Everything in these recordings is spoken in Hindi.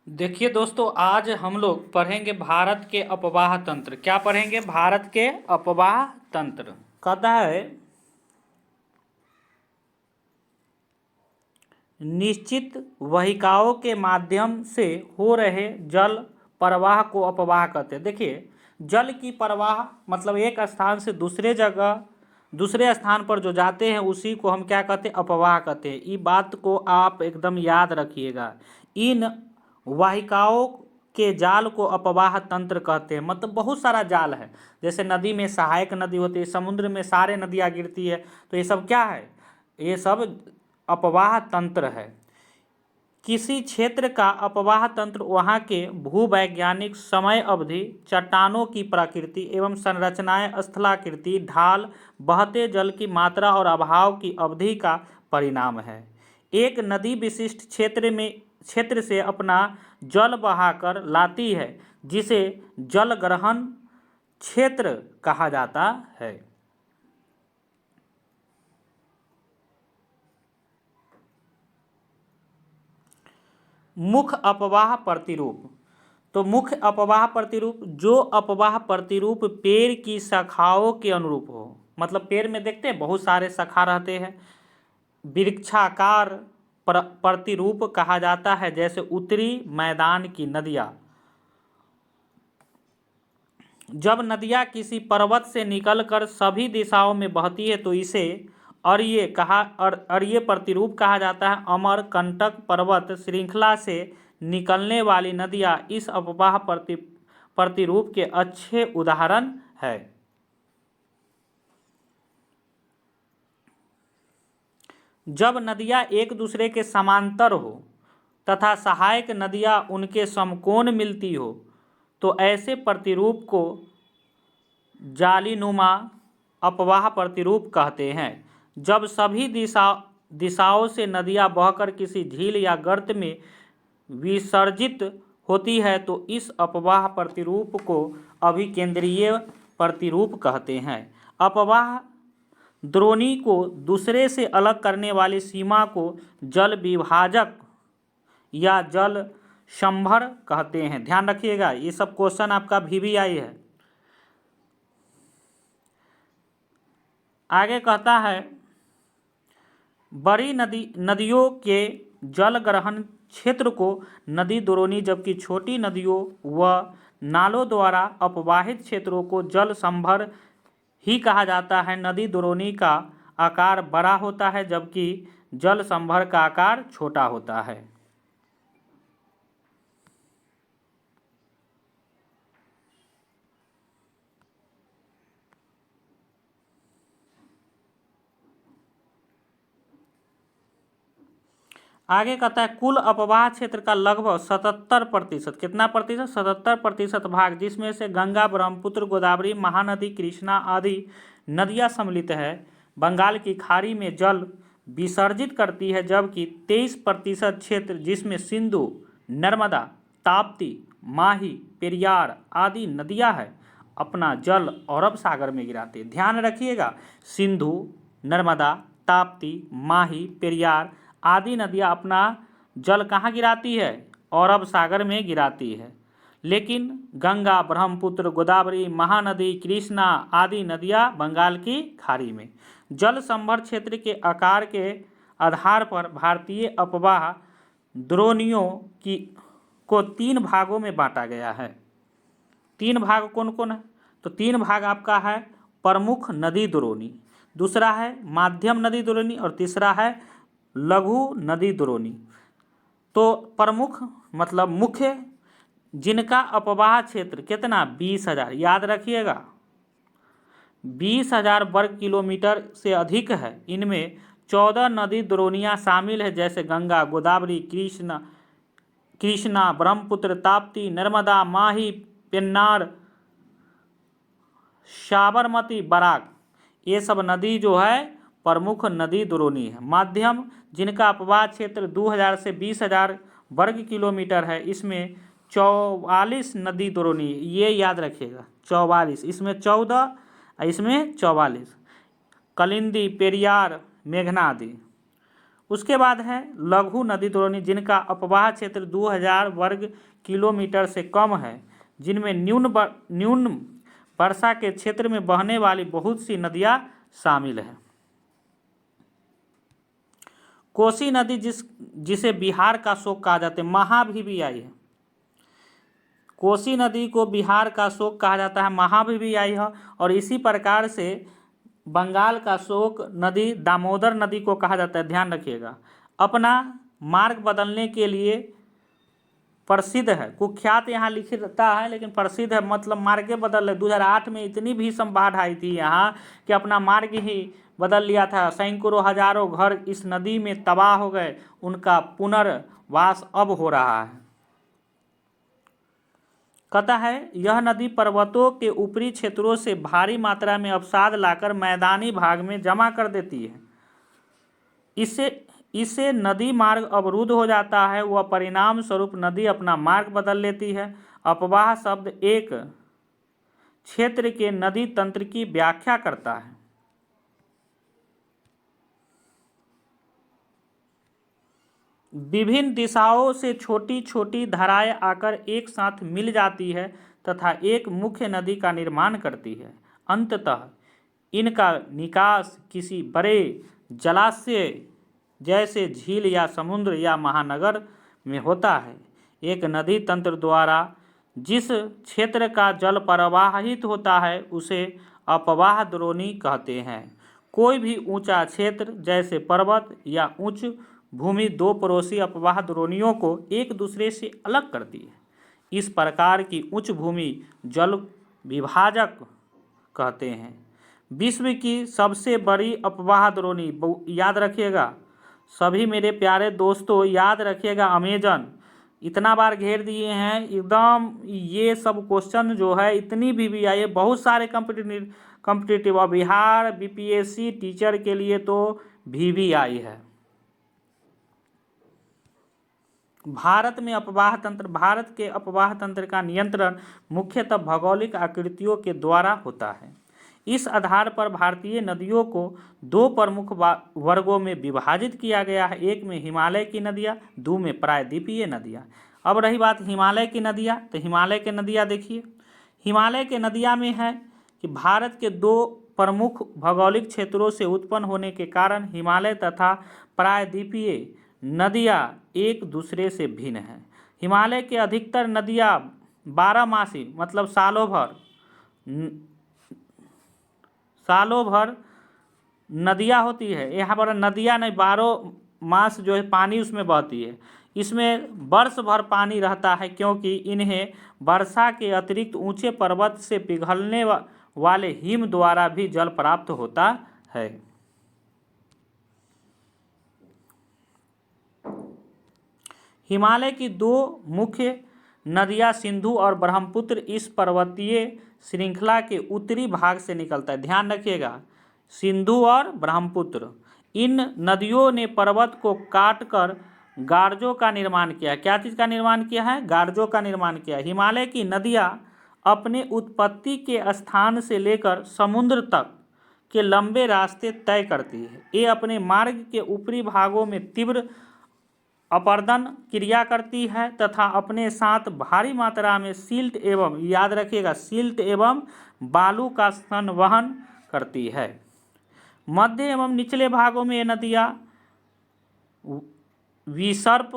देखिए दोस्तों, आज हम लोग पढ़ेंगे भारत के अपवाह तंत्र। क्या पढ़ेंगे? भारत के अपवाह तंत्र। कहता है निश्चित वाहिकाओं के माध्यम से हो रहे जल प्रवाह को अपवाह कहते हैं। देखिए, जल की प्रवाह मतलब एक स्थान से दूसरे स्थान पर जो जाते हैं उसी को हम क्या कहते हैं? अपवाह कहते हैं। ये बात को आप एकदम याद रखिएगा। इन वाहिकाओं के जाल को अपवाह तंत्र कहते हैं। मतलब बहुत सारा जाल है, जैसे नदी में सहायक नदी होती है, समुद्र में सारे नदियाँ गिरती है, तो ये सब क्या है? ये सब अपवाह तंत्र है। किसी क्षेत्र का अपवाह तंत्र वहाँ के भूवैज्ञानिक समय अवधि, चट्टानों की प्रकृति एवं संरचनाएं, स्थलाकृति, ढाल, बहते जल की मात्रा और अभाव की अवधि का परिणाम है। एक नदी विशिष्ट क्षेत्र से अपना जल बहाकर लाती है, जिसे जल ग्रहण क्षेत्र कहा जाता है। मुख्य अपवाह प्रतिरूप। तो मुख्य अपवाह प्रतिरूप, जो अपवाह प्रतिरूप पेड़ की शाखाओं के अनुरूप हो। मतलब पेड़ में देखते हैं बहुत सारे शाखा रहते हैं, वृक्षाकार प्रतिरूप कहा जाता है। जैसे उत्तरी मैदान की नदियाँ, जब नदियाँ किसी पर्वत से निकलकर सभी दिशाओं में बहती है तो इसे अर्य प्रतिरूप कहा जाता है। अमरकंटक पर्वत श्रृंखला से निकलने वाली नदियाँ इस अपवाह प्रतिरूप के अच्छे उदाहरण है। जब नदियाँ एक दूसरे के समांतर हो तथा सहायक नदियाँ उनके समकोण मिलती हो तो ऐसे प्रतिरूप को जालीनुमा अपवाह प्रतिरूप कहते हैं। जब सभी दिशाओं से नदियाँ बहकर किसी झील या गर्त में विसर्जित होती है तो इस अपवाह प्रतिरूप को अभिकेंद्रीय प्रतिरूप कहते हैं। अपवाह द्रोणी को दूसरे से अलग करने वाली सीमा को जल विभाजक या जल संभर कहते हैं। ध्यान रखिएगा, ये सब क्वेश्चन आपका VVI है। आगे कहता है बड़ी नदियों के जल ग्रहण क्षेत्र को नदी द्रोणी, जबकि छोटी नदियों व नालों द्वारा अपवाहित क्षेत्रों को जल संभर ही कहा जाता है। नदी द्रोणी का आकार बड़ा होता है जबकि जल संभर का आकार छोटा होता है। आगे कहता है कुल अपवाह क्षेत्र का लगभग 77%, कितना प्रतिशत? 77% भाग, जिसमें से गंगा, ब्रह्मपुत्र, गोदावरी, महानदी, कृष्णा आदि नदियाँ सम्मिलित है, बंगाल की खाड़ी में जल विसर्जित करती है। जबकि 23% क्षेत्र, जिसमें सिंधु, नर्मदा, ताप्ती, माही, पेरियार आदि नदियाँ है, अपना जल अरब सागर में गिराती है। ध्यान रखिएगा, सिंधु, नर्मदा, ताप्ती, माही, पेरियार आदि नदियाँ अपना जल कहाँ गिराती है? अरब सागर में गिराती है। लेकिन गंगा, ब्रह्मपुत्र, गोदावरी, महानदी, कृष्णा आदि नदियाँ बंगाल की खाड़ी में। जल संभर क्षेत्र के आकार के आधार पर भारतीय अपवाह द्रोणियों को 3 भागों में बांटा गया है। 3 भाग कौन कौन है? तो 3 भाग आपका है प्रमुख नदी द्रोणी, दूसरा है माध्यम नदी द्रोणी और तीसरा है लघु नदी द्रोणी। तो प्रमुख मतलब मुख्य, जिनका अपवाह क्षेत्र कितना? 20,000, याद रखिएगा 20,000 वर्ग किलोमीटर से अधिक है। इनमें 14 नदी द्रोणियाँ शामिल है, जैसे गंगा, गोदावरी, कृष्णा, ब्रह्मपुत्र, ताप्ती, नर्मदा, माही, पेन्नार, साबरमती, बराक। ये सब नदी जो है प्रमुख नदी द्रोणी है। माध्यम, जिनका अपवाह क्षेत्र 2,000 से 20,000 वर्ग किलोमीटर है, इसमें 44 नदी द्रोणी, ये याद रखिएगा 44, इसमें 14, इसमें 44, कलिंदी, पेरियार, मेघना आदि। उसके बाद है लघु नदी द्रोणी, जिनका अपवाह क्षेत्र 2000 वर्ग किलोमीटर से कम है, जिनमें न्यून वर्षा के क्षेत्र में बहने वाली बहुत सी नदियां शामिल हैं। कोसी नदी जिसे बिहार का शोक कहा जाता है, महाभिवियाई है। कोसी नदी को बिहार का शोक कहा जाता है, महाभिवियाई है। और इसी प्रकार से बंगाल का शोक नदी दामोदर नदी को कहा जाता है, ध्यान रखिएगा। अपना मार्ग बदलने के लिए प्रसिद्ध है, कुख्यात यहाँ लिखता है लेकिन प्रसिद्ध है, मतलब मार्गे बदल है। 2008 में इतनी भीषण बाढ़ आई थी यहाँ कि अपना मार्ग ही बदल लिया था। सैकड़ों हजारों घर इस नदी में तबाह हो गए, उनका पुनर्वास अब हो रहा है। कहता है यह नदी पर्वतों के ऊपरी क्षेत्रों से भारी मात्रा में अवसाद लाकर मैदानी भाग में जमा कर देती है। इससे नदी मार्ग अवरुद्ध हो जाता है, वह परिणाम स्वरूप नदी अपना मार्ग बदल लेती है। अपवाह शब्द एक क्षेत्र के नदी तंत्र की व्याख्या करता है। विभिन्न दिशाओं से छोटी छोटी धाराएं आकर एक साथ मिल जाती है तथा एक मुख्य नदी का निर्माण करती है। अंततः इनका निकास किसी बड़े जलाशय जैसे झील या समुद्र या महानगर में होता है। एक नदी तंत्र द्वारा जिस क्षेत्र का जल प्रवाहित होता है उसे अपवाह द्रोणी कहते हैं। कोई भी ऊंचा क्षेत्र जैसे पर्वत या उच्च भूमि दो पड़ोसी अपवाह द्रोणियों को एक दूसरे से अलग करती है। इस प्रकार की उच्च भूमि जल विभाजक कहते हैं। विश्व की सबसे बड़ी अपवाह द्रोणी, याद रखिएगा सभी मेरे प्यारे दोस्तों, याद रखिएगा अमेजन। इतना बार घेर दिए हैं एकदम, ये सब क्वेश्चन जो है इतनी भी आई है, बहुत सारे कॉम्पिटिटिव बिहार बीपीएससी टीचर के लिए तो भी आई है। भारत में अपवाह तंत्र, भारत के अपवाह तंत्र का नियंत्रण मुख्यतः भौगोलिक आकृतियों के द्वारा होता है। इस आधार पर भारतीय नदियों को दो प्रमुख वर्गों में विभाजित किया गया है, एक में हिमालय की नदियाँ, दो में प्रायद्वीपीय नदियाँ। अब रही बात हिमालय की नदियाँ, तो हिमालय के नदियाँ देखिए, हिमालय के नदियाँ में है कि भारत के दो प्रमुख भौगोलिक क्षेत्रों से उत्पन्न होने के कारण हिमालय तथा प्रायद्वीपीय नदियाँ एक दूसरे से भिन्न हैं। हिमालय के अधिकतर नदियाँ 12मासी मतलब सालों भर नदियाँ होती है। यहाँ पर नदियाँ नहीं, 12 मास जो है पानी उसमें बहती है। इसमें वर्ष भर पानी रहता है क्योंकि इन्हें वर्षा के अतिरिक्त ऊंचे पर्वत से पिघलने वाले हिम द्वारा भी जल प्राप्त होता है। हिमालय की दो मुख्य नदियाँ सिंधु और ब्रह्मपुत्र इस पर्वतीय श्रृंखला के उत्तरी भाग से निकलता है। ध्यान रखिएगा, सिंधु और ब्रह्मपुत्र, इन नदियों ने पर्वत को काटकर गार्जों का निर्माण किया। क्या चीज़ का निर्माण किया है? गार्जों का निर्माण किया। हिमालय की नदियाँ अपने उत्पत्ति के स्थान से लेकर समुद्र तक के लंबे रास्ते तय करती है। ये अपने मार्ग के ऊपरी भागों में तीव्र अपरदन क्रिया करती है तथा अपने साथ भारी मात्रा में सिल्ट एवं, याद रखिएगा, सिल्ट एवं बालू का संवहन करती है। मध्य एवं निचले भागों में ये नदियाँ विसर्प,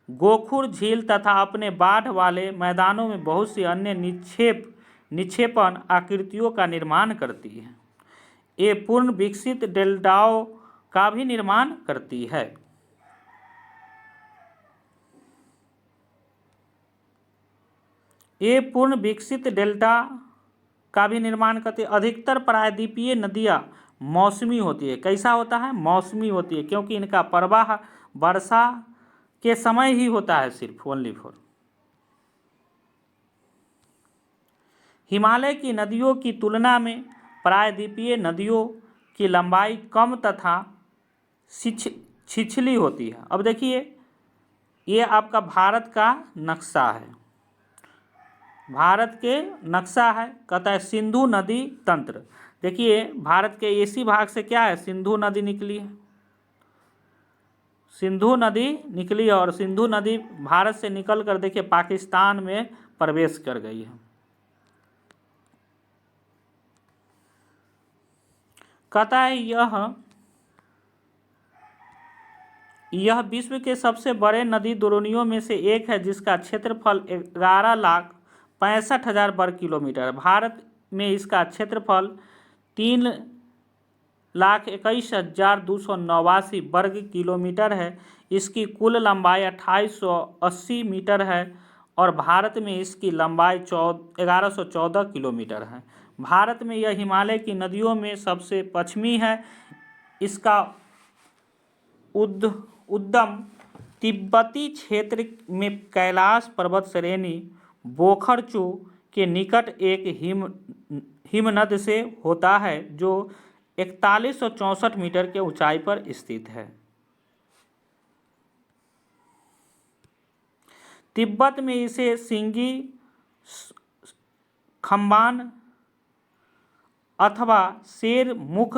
गोखुर झील तथा अपने बाढ़ वाले मैदानों में बहुत सी अन्य निक्षेपण आकृतियों का निर्माण करती है। ये पूर्ण विकसित डेल्टाओं का भी निर्माण करती है। ये पूर्ण विकसित डेल्टा का भी निर्माण करती है। अधिकतर प्रायद्वीपीय नदियाँ मौसमी होती है। कैसा होता है? मौसमी होती है, क्योंकि इनका प्रवाह वर्षा के समय ही होता है, सिर्फ ओनली फॉर। हिमालय की नदियों की तुलना में प्रायद्वीपीय नदियों की लंबाई कम तथा छिछली होती है। अब देखिए, ये आपका भारत का नक्शा है, भारत के नक्शा है, कहता है सिंधु नदी तंत्र। देखिए, भारत के इसी भाग से क्या है? सिंधु नदी निकली है। सिंधु नदी निकली और सिंधु नदी भारत से निकल कर देखिए पाकिस्तान में प्रवेश कर गई है। कहता है यह विश्व के सबसे बड़े नदी द्रोणियों में से एक है जिसका क्षेत्रफल 11,65,000 वर्ग किलोमीटर है। भारत में इसका क्षेत्रफल 3,21,289 वर्ग किलोमीटर है। इसकी कुल लंबाई 2880 मीटर है और भारत में इसकी लंबाई 1114 किलोमीटर है। भारत में यह हिमालय की नदियों में सबसे पश्चिमी है। इसका उद्गम तिब्बती क्षेत्र में कैलाश पर्वत श्रेणी बोखरचू के निकट एक हिमनद से होता है जो 4164 मीटर के ऊंचाई पर स्थित है। तिब्बत में इसे सिंगी खम्बान अथवा शेर मुख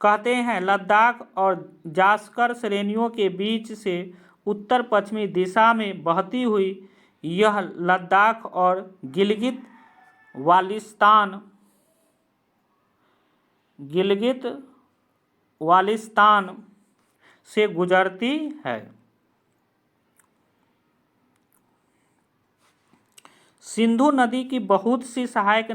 कहते हैं। लद्दाख और जास्कर श्रेणियों के बीच से उत्तर पश्चिमी दिशा में बहती हुई यह लद्दाख और गिलगित वालिस्तान से गुजरती है। सिंधु नदी की बहुत सी सहायक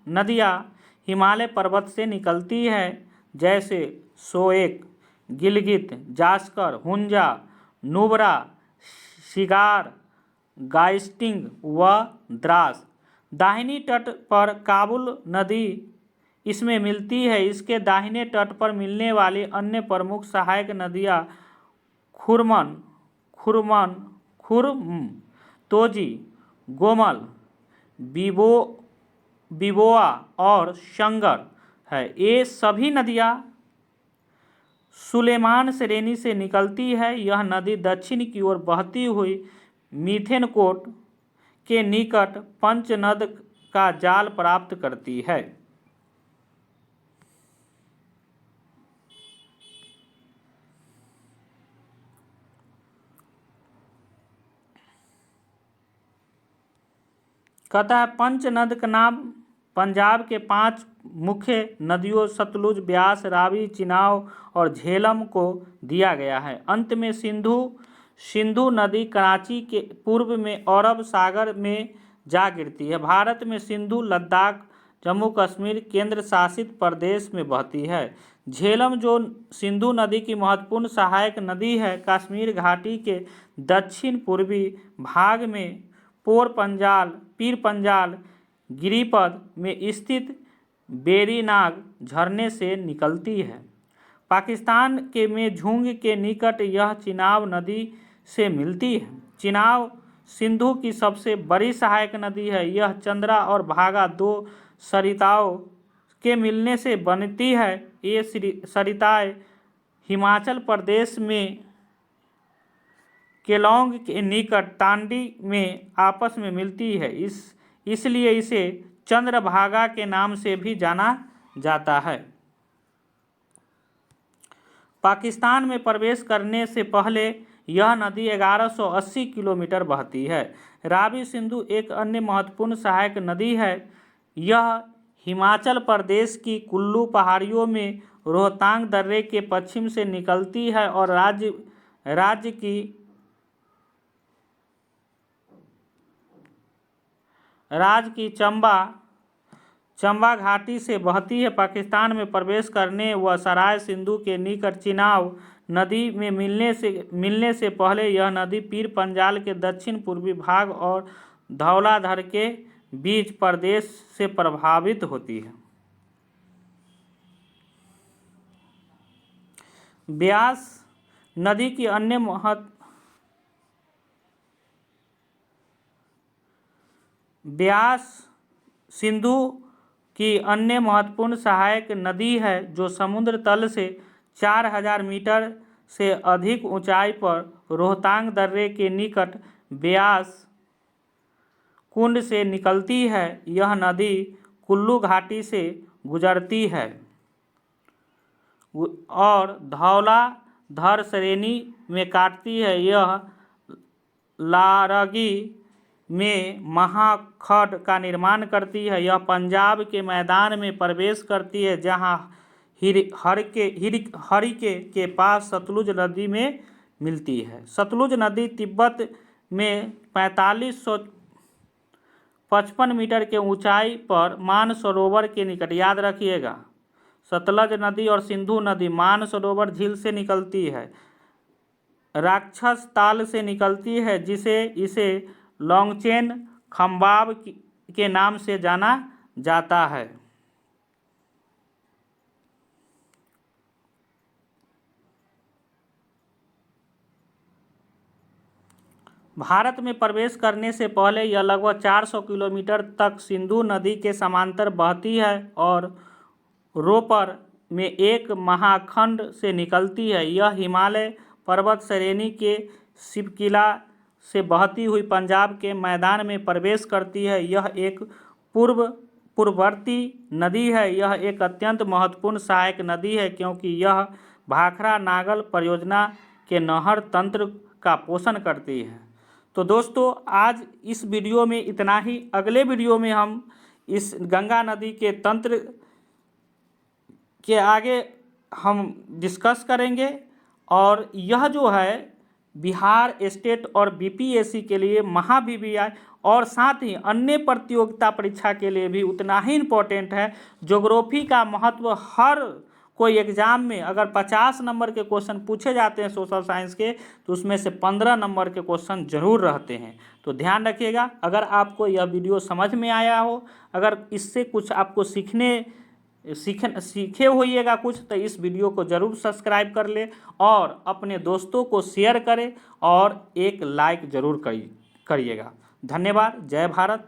नदियाँ हिमालय पर्वत से निकलती है, जैसे सोएक, गिलगित, जास्कर, हुंजा, नुब्रा, शिगार, गाइस्टिंग व द्रास। दाहिनी तट पर काबुल नदी इसमें मिलती है। इसके दाहिने तट पर मिलने वाली अन्य प्रमुख सहायक नदियाँ खुर्म, तोजी, गोमल, बिबोआ और शंगर है। ये सभी नदियाँ सुलेमान श्रेणी से निकलती है। यह नदी दक्षिण की ओर बहती हुई मिथेनकोट के निकट पंचनद का जाल प्राप्त करती है। कहता है पंचनद का नाम पंजाब के 5 मुख्य नदियों सतलुज, ब्यास, रावी, चिनाब और झेलम को दिया गया है। अंत में सिंधु नदी कराची के पूर्व में अरब सागर में जा गिरती है। भारत में सिंधु लद्दाख, जम्मू कश्मीर, केंद्र शासित प्रदेश में बहती है। झेलम जो सिंधु नदी की महत्वपूर्ण सहायक नदी है, कश्मीर घाटी के दक्षिण पूर्वी भाग में पीर पंजाल गिरिपद में स्थित बेरीनाग झरने से निकलती है। पाकिस्तान के में झुंग के निकट यह चिनाब नदी से मिलती है। चिनाब सिंधु की सबसे बड़ी सहायक नदी है। यह चंद्रा और भागा 2 सरिताओं के मिलने से बनती है। ये सरिताएं हिमाचल प्रदेश में केलोंग के निकट टांडी में आपस में मिलती है। इसलिए इसे चंद्रभागा के नाम से भी जाना जाता है। पाकिस्तान में प्रवेश करने से पहले यह नदी 1180 किलोमीटर बहती है। रावी सिंधु एक अन्य महत्वपूर्ण सहायक नदी है। यह हिमाचल प्रदेश की कुल्लू पहाड़ियों में रोहतांग दर्रे के पश्चिम से निकलती है और राज्य की चंबा घाटी से बहती है। पाकिस्तान में प्रवेश करने व सराय सिंधु के निकट चिनाब नदी में मिलने से पहले यह नदी पीर पंजाल के दक्षिण पूर्वी भाग और धौलाधर के बीच प्रदेश से प्रभावित होती है। ब्यास नदी की अन्य ब्यास सिंधु की अन्य महत्वपूर्ण सहायक नदी है जो समुद्र तल से 4000 मीटर से अधिक ऊंचाई पर रोहतांग दर्रे के निकट ब्यास कुंड से निकलती है। यह नदी कुल्लू घाटी से गुजरती है और धर श्रेणी में काटती है। यह लारगी में महाखंड का निर्माण करती है। यह पंजाब के मैदान में प्रवेश करती है, जहाँ हरिके के पास सतलुज नदी में मिलती है। सतलुज नदी तिब्बत में 4555 मीटर के ऊंचाई पर मानसरोवर के निकट, याद रखिएगा, सतलज नदी और सिंधु नदी मानसरोवर झील से निकलती है, राक्षस ताल से निकलती है, जिसे इसे लॉन्गचेन खंबाब के नाम से जाना जाता है। भारत में प्रवेश करने से पहले यह लगभग 400 किलोमीटर तक सिंधु नदी के समांतर बहती है और रोपर में एक महाखंड से निकलती है। यह हिमालय पर्वत श्रेणी के शिवकिला से बहती हुई पंजाब के मैदान में प्रवेश करती है। यह एक पूर्ववर्ती नदी है। यह एक अत्यंत महत्वपूर्ण सहायक नदी है, क्योंकि यह भाखड़ा नागल परियोजना के नहर तंत्र का पोषण करती है। तो दोस्तों, आज इस वीडियो में इतना ही। अगले वीडियो में हम इस गंगा नदी के तंत्र के आगे हम डिस्कस करेंगे, और यह जो है बिहार स्टेट और बीपीएससी के लिए, महाबीबीआई और साथ ही अन्य प्रतियोगिता परीक्षा के लिए भी उतना ही इम्पोर्टेंट है। ज्योग्राफी का महत्व, हर कोई एग्ज़ाम में अगर 50 नंबर के क्वेश्चन पूछे जाते हैं सोशल साइंस के, तो उसमें से 15 नंबर के क्वेश्चन जरूर रहते हैं। तो ध्यान रखिएगा। अगर आपको यह वीडियो समझ में आया हो, अगर इससे कुछ आपको सीखे होइएगा कुछ, तो इस वीडियो को ज़रूर सब्सक्राइब कर ले और अपने दोस्तों को शेयर करें और एक लाइक ज़रूर करिएगा। धन्यवाद। जय भारत।